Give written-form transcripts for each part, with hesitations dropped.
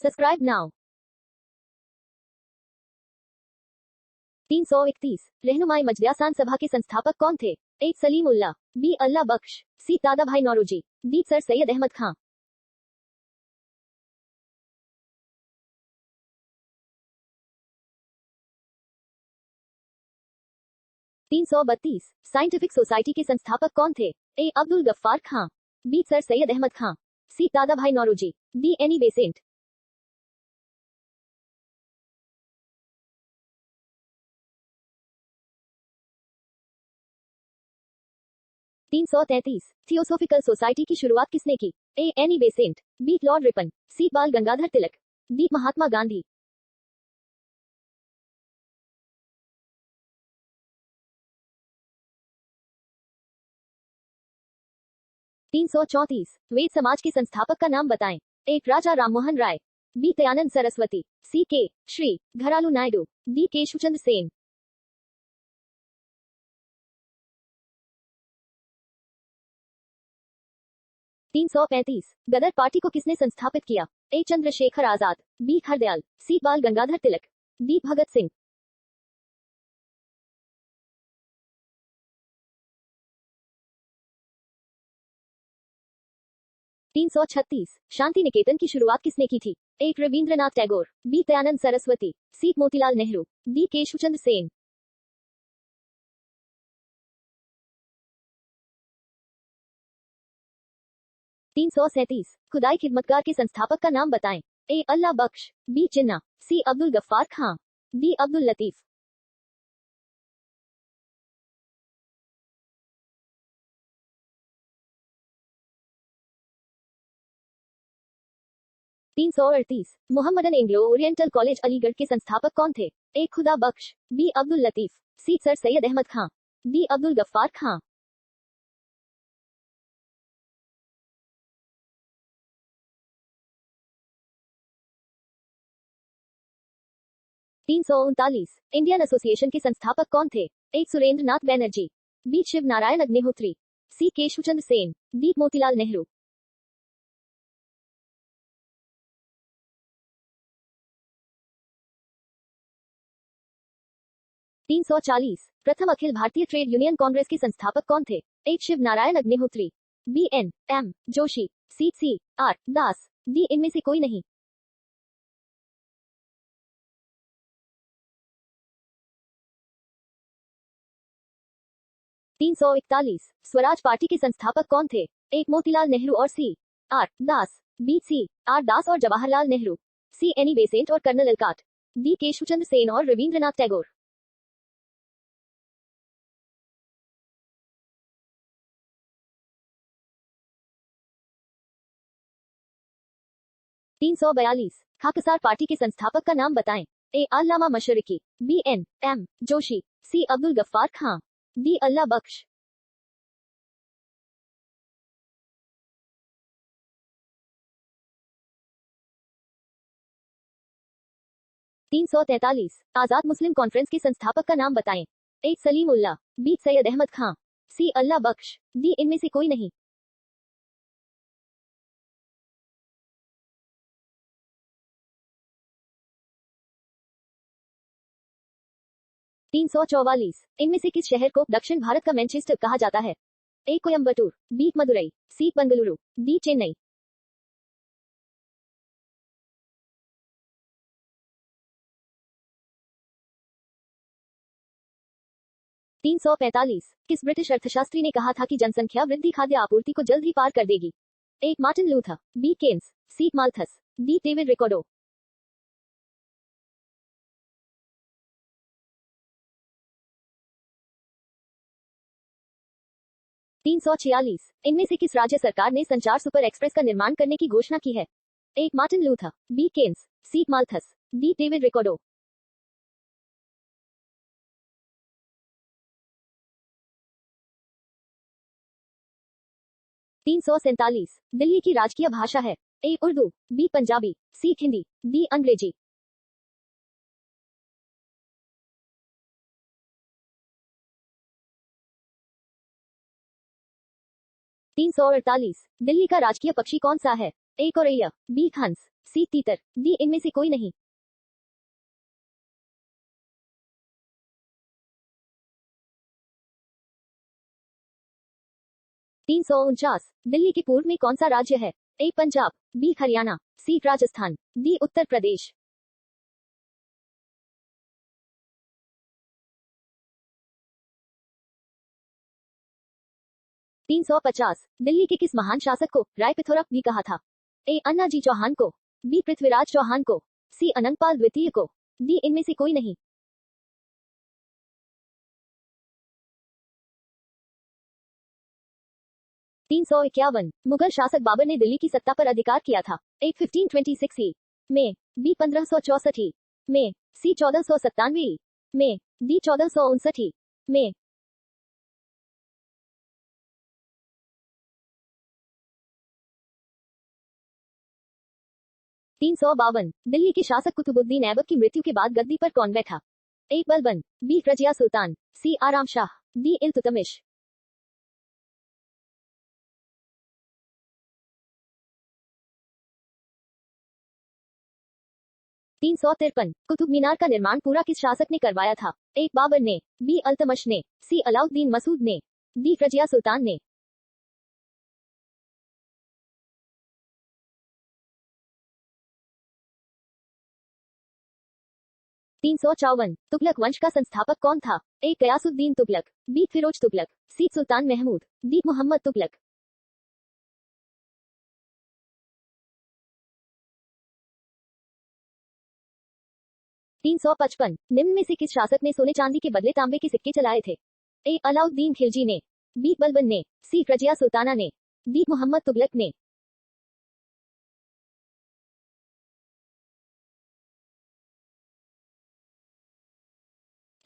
Subscribe now. 331 रहनुमाई मजलियासान सभा के संस्थापक कौन थे? A Salim Ullah, B Allah Bakhsh, C Dadabhai Naoroji, D sir Syed Ahmed Khan. 332 scientific society के संस्थापक कौन थे? A Abdul Ghaffar Khan, B sir Syed Ahmed Khan, C Dadabhai Naoroji, D Annie Besant. 333 theosophical society की शुरुआत किसने की? A Annie Besant, B lord Ripon, C Bal Gangadhar Tilak, D Mahatma Gandhi. 334 Ved Samaj के संस्थापक का नाम बताएं। ए राजा राममोहन राय, बी दयानंद सरस्वती, सी के श्री घरालू नायडू, डी केशवचंद्र सेन। 335 गदर पार्टी को किसने संस्थापित किया? ए चंद्रशेखर आजाद, बी हरदयाल, सी बाल गंगाधर तिलक, डी भगत सिंह। 336 शांति निकेतन की शुरुआत किसने की थी? ए रविंद्रनाथ टैगोर, बी दयानंद सरस्वती, सी मोतीलाल नेहरू, डी केशवचंद्र सेन। 337 खुदाई खिदमतगार के संस्थापक का नाम बताएं। ए अल्लाह बख्श, बी जिन्ना, सी अब्दुल गफ्फार खां, D Abdul Latif. 338 Mohammedan Anglo Oriental college Aligarh के संस्थापक कौन थे? A Khuda Bakhsh, B Abdul Latif, C sir Syed Ahmed Khan, D Abdul Ghaffar Khan. 339 Indian association के संस्थापक कौन थे? A Surendra Nath Banerjee, B Shiv Narayan Agnihotri, C Keshavchandra Sen, D Motilal Nehru. 340 प्रथम अखिल भारतीय ट्रेड यूनियन कांग्रेस के संस्थापक कौन थे? A Shiv Narayan Agnihotri, B N M Joshi, C R Das, D इनमें से कोई नहीं। 341 स्वराज पार्टी के संस्थापक कौन थे? ए मोतीलाल नेहरू और C R Das, B C R Das और Jawaharlal Nehru, C Annie Besant और colonel Olcott, D Keshavchandra Sen और रविंद्रनाथ टैगोर। 342 खाकसार पार्टी के संस्थापक का नाम बताएं। ए अल्लामा मशरकी, बी एन एम जोशी, सी अब्दुल गफ्फार खां, डी अल्लाह बख्श। 343 आजाद मुस्लिम कॉन्फ्रेंस के संस्थापक का नाम बताएं। ए सलीम उल्लाह, बी सैयद अहमद खां, सी अल्लाह बख्श, डी इनमें से कोई नहीं। 344 इनमें से किस शहर को दक्षिण भारत का मैनचेस्टर कहा जाता है? ए कोयम्बटूर, बी मदुरई, सी बेंगलुरु, डी चेन्नई। 345 किस ब्रिटिश अर्थशास्त्री ने कहा था कि जनसंख्या वृद्धि खाद्य आपूर्ति को जल्द ही पार कर देगी? ए Martin Luther, B Keynes, C Malthus, D David Ricardo. 346 इनमें से किस राज्य सरकार ने संचार सुपर एक्सप्रेस का निर्माण करने की घोषणा की है? A Martin Luther, B Keynes, C Malthus, D David Ricardo. 347 Delhi की राजकीय भाषा है? A Urdu, B Punjabi, C Hindi, D अंग्रेजी। 348 दिल्ली का राजकीय पक्षी कौन सा है? ए कोरैया, बी हंस, सी तीतर, डी इनमें से कोई नहीं। 349 दिल्ली के पूर्व में कौन सा राज्य है? ए पंजाब, बी हरियाणा, सी राजस्थान, डी उत्तर प्रदेश। 350 दिल्ली के किस महान शासक को राय पिथौराप भी कहा था? ए अन्नाजी चौहान को, बी पृथ्वीराज चौहान को, सी अनंगपाल द्वितीय को, डी इनमें से कोई नहीं। 351 मुगल शासक बाबर ने दिल्ली की सत्ता पर अधिकार किया था? ए 1526 ई में, बी 1564 ई में, सी 1497 ई में, डी 1459 ई में। 352 दिल्ली के शासक कुतुबुद्दीन ऐबक की मृत्यु के बाद गद्दी पर कौन बैठा? ए बलबन, बी रजिया सुल्तान, सी आराम शाह, डी इल्तुतमिश। 353 कुतुब मीनार का निर्माण पूरा किस शासक ने करवाया था? ए बाबर ने, बी अल्तमश ने, सी अलाउद्दीन मसूद ने, डी रजिया सुल्तान ने। 354 तुगलक वंश का संस्थापक कौन था? ए गयासुद्दीन तुगलक, बी फिरोज तुगलक, सी सुल्तान महमूद, डी मोहम्मद तुगलक। 355 निम्न में से किस शासक ने सोने चांदी के बदले तांबे के सिक्के चलाए थे? ए अलाउद्दीन खिलजी ने, बी बलबन ने, सी रजिया सुल्ताना ने, डी मोहम्मद तुगलक ने।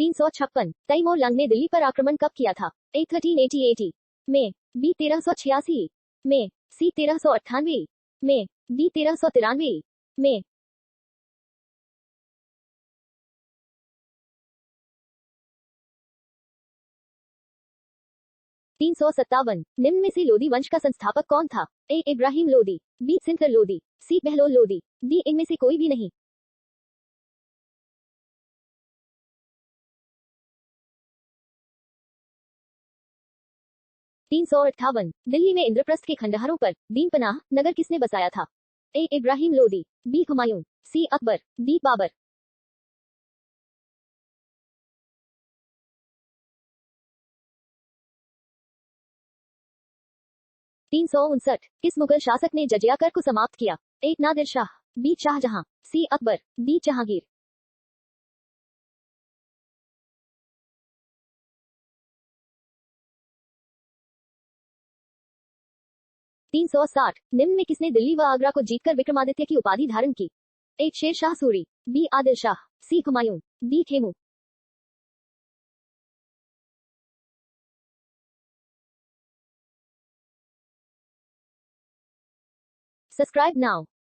356 तैमूर लंग ने दिल्ली पर आक्रमण कब किया था? ए 1388 में, बी 1386 में, सी 1398 में, डी 1393 में। 357 निम्न में से लोदी वंश का संस्थापक कौन था? ए इब्राहिम लोदी, बी सिंथर लोदी, सी बहलोल लोदी, डी इनमें से कोई भी नहीं। 358 दिल्ली में इंद्रप्रस्थ के खंडहरों पर दीन पनाह नगर किसने बसाया था? ए इब्राहिम लोदी, बी हुमायूं, सी अकबर, डी बाबर। 359 किस मुगल शासक ने जजिया कर को समाप्त किया? ए नादिर शाह, बी शाहजहां, सी अकबर, डी जहांगीर। 360 निम्न में किसने दिल्ली व आगरा को जीतकर विक्रमादित्य की उपाधि धारण की? A Sher Shah Suri, B Adil Shah, C Humayun, D Hemu. 'Subscribe now'